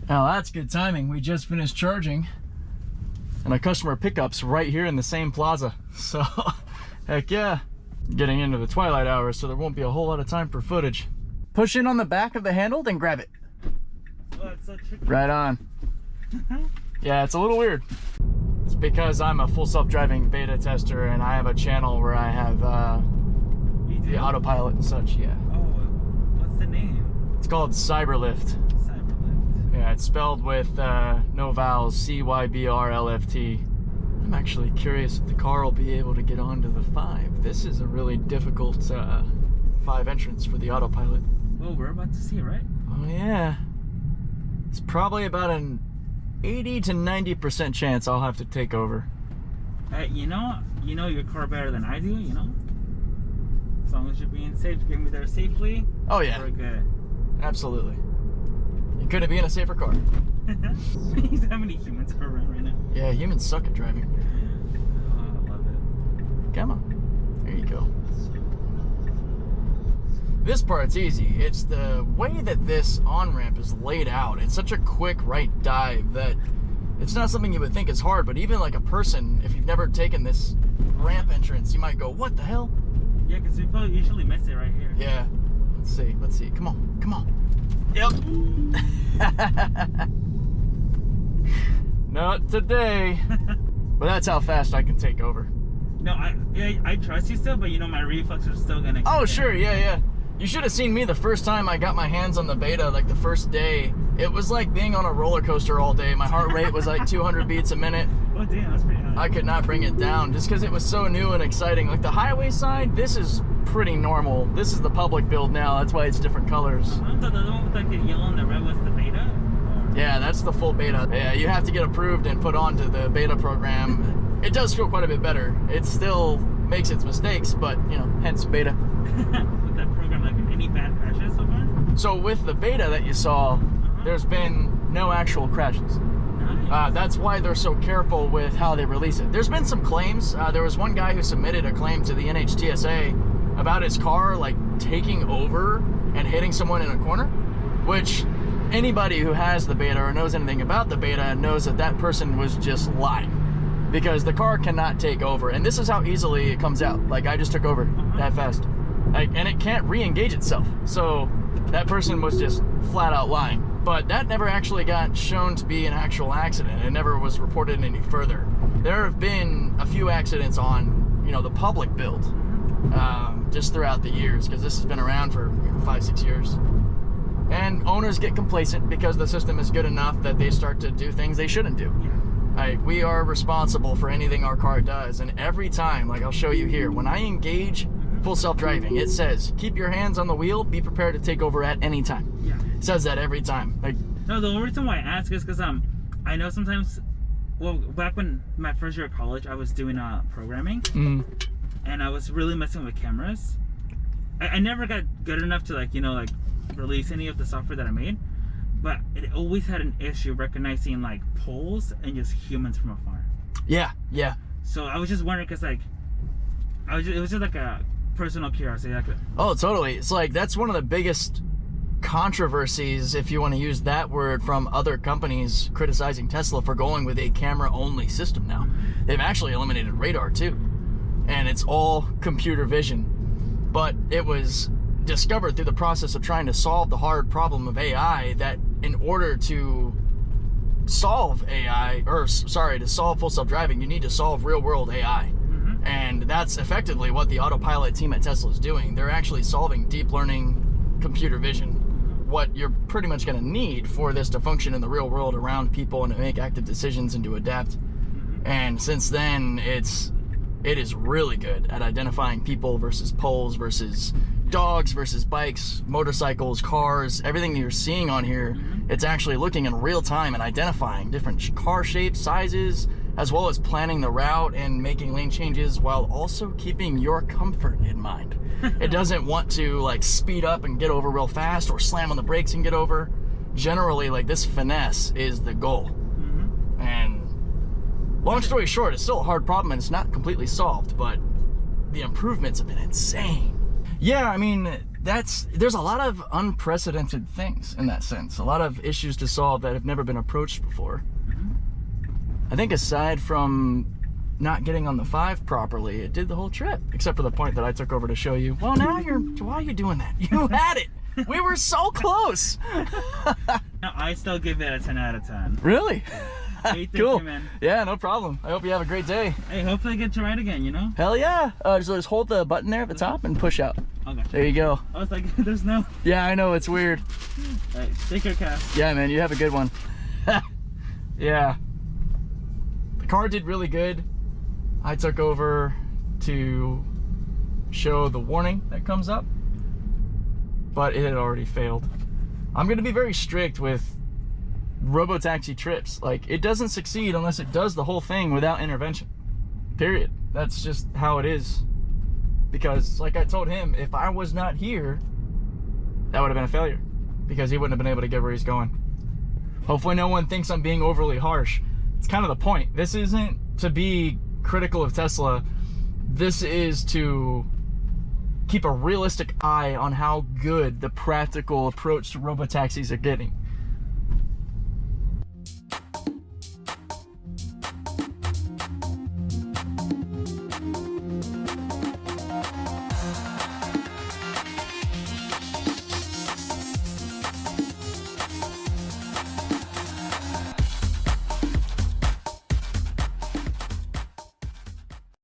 Now that's good timing. We just finished charging and our customer pickup's right here in the same plaza. So, heck yeah. Getting into the twilight hours, so there won't be a whole lot of time for footage. Push in on the back of the handle, then grab it. Oh, it's so tricky. Right on. Yeah, it's a little weird. It's because I'm a full self-driving beta tester and I have a channel where I have the autopilot and such, yeah. Oh, what's the name? It's called Cyberlift. Cyberlift. Yeah, it's spelled with no vowels, C-Y-B-R-L-F-T. I'm actually curious if the car will be able to get onto the 5. This is a really difficult 5 entrance for the autopilot. Well, we're about to see it, right? Oh yeah. It's probably about an 80 to 90% chance I'll have to take over. You know your car better than I do, you know? As long as you're being safe, getting me there safely. Oh yeah. We're good. Absolutely. You couldn't be in a safer car. How many humans are around right now? Yeah, humans suck at driving. Oh, I love it. Come on. There you go. This part's easy. It's the way that this on-ramp is laid out. It's such a quick right dive that it's not something you would think is hard, but even like a person, if you've never taken this ramp entrance, you might go, what the hell? Yeah, because we probably usually miss it right here. Yeah. Let's see. Come on. Yep. Not today. But that's how fast I can take over. No, I trust you still, but you know my reflex are still gonna. Oh sure, yeah. You should have seen me the first time I got my hands on the beta, like the first day. It was like being on a roller coaster all day. My heart rate was like 200 beats a minute. Oh damn, that's pretty high. I could not bring it down just because it was so new and exciting. Like the highway side, this is pretty normal. This is the public build now. That's why it's different colors. So the one with like the yellow and the red was the beta? Or? Yeah, that's the full beta. Yeah, you have to get approved and put onto the beta program. It does feel quite a bit better. It still makes its mistakes, but you know, hence beta. With that program, like any bad crashes so far? So with the beta that you saw, there's been no actual crashes. Nice. That's why they're so careful with how they release it. There's been some claims. There was one guy who submitted a claim to the NHTSA about his car like taking over and hitting someone in a corner, which anybody who has the beta or knows anything about the beta knows that that person was just lying, because the car cannot take over. And this is how easily it comes out. Like I just took over that fast. Like, and it can't re-engage itself. So that person was just flat out lying. But that never actually got shown to be an actual accident. It never was reported any further. There have been a few accidents on, you know, the public build, just throughout the years, because this has been around for 5-6 years. And owners get complacent because the system is good enough that they start to do things they shouldn't do. We are responsible for anything our car does, and every time, like I'll show you here, when I engage full self-driving, it says keep your hands on the wheel, be prepared to take over at any time. Yeah. It says that every time. Like, no, the only reason why I ask is because I know sometimes, well, back when my first year of college, I was doing programming, and I was really messing with cameras. I never got good enough to like release any of the software that I made, but it always had an issue recognizing like poles and just humans from afar. Yeah. So I was just wondering, because like it was just like a personal curiosity. Like, oh, totally. It's like that's one of the biggest controversies, if you want to use that word, from other companies criticizing Tesla for going with a camera-only system now. They've actually eliminated radar too, and it's all computer vision. But it was discovered through the process of trying to solve the hard problem of AI that in order to solve to solve full self-driving, you need to solve real-world AI. And that's effectively what the autopilot team at Tesla is doing. They're actually solving deep learning computer vision. What you're pretty much going to need for this to function in the real world around people and to make active decisions and to adapt. And since then, it is really good at identifying people versus poles versus dogs versus bikes, motorcycles, cars, everything that you're seeing on here. It's actually looking in real time and identifying different car shapes, sizes, as well as planning the route and making lane changes while also keeping your comfort in mind. It doesn't want to like speed up and get over real fast or slam on the brakes and get over. Generally, like, this finesse is the goal. And long story short, it's still a hard problem and it's not completely solved, but the improvements have been insane. Yeah, I mean, there's a lot of unprecedented things in that sense. A lot of issues to solve that have never been approached before. I think aside from not getting on the 5 properly, it did the whole trip, except for the point that I took over to show you. Well, now why are you doing that? You had it. We were so close. No, I still give it a 10 out of 10. Really? Hey, thank Cool. you, man. Yeah, no problem. I hope you have a great day. Hey, hopefully I get to ride again, you know? Hell yeah. Just hold the button there at the top and push out. Okay. There you go. I was like, there's no... Yeah, I know, it's weird. Alright, take care, Cass. Yeah, man, you have a good one. Yeah. The car did really good. I took over to show the warning that comes up, but it had already failed. I'm going to be very strict with robotaxi trips. Like, it doesn't succeed unless it does the whole thing without intervention. Period. That's just how it is. Because, like I told him, if I was not here, that would have been a failure. Because he wouldn't have been able to get where he's going. Hopefully no one thinks I'm being overly harsh. It's kind of the point. This isn't to be critical of Tesla. This is to keep a realistic eye on how good the practical approach to robotaxis are getting.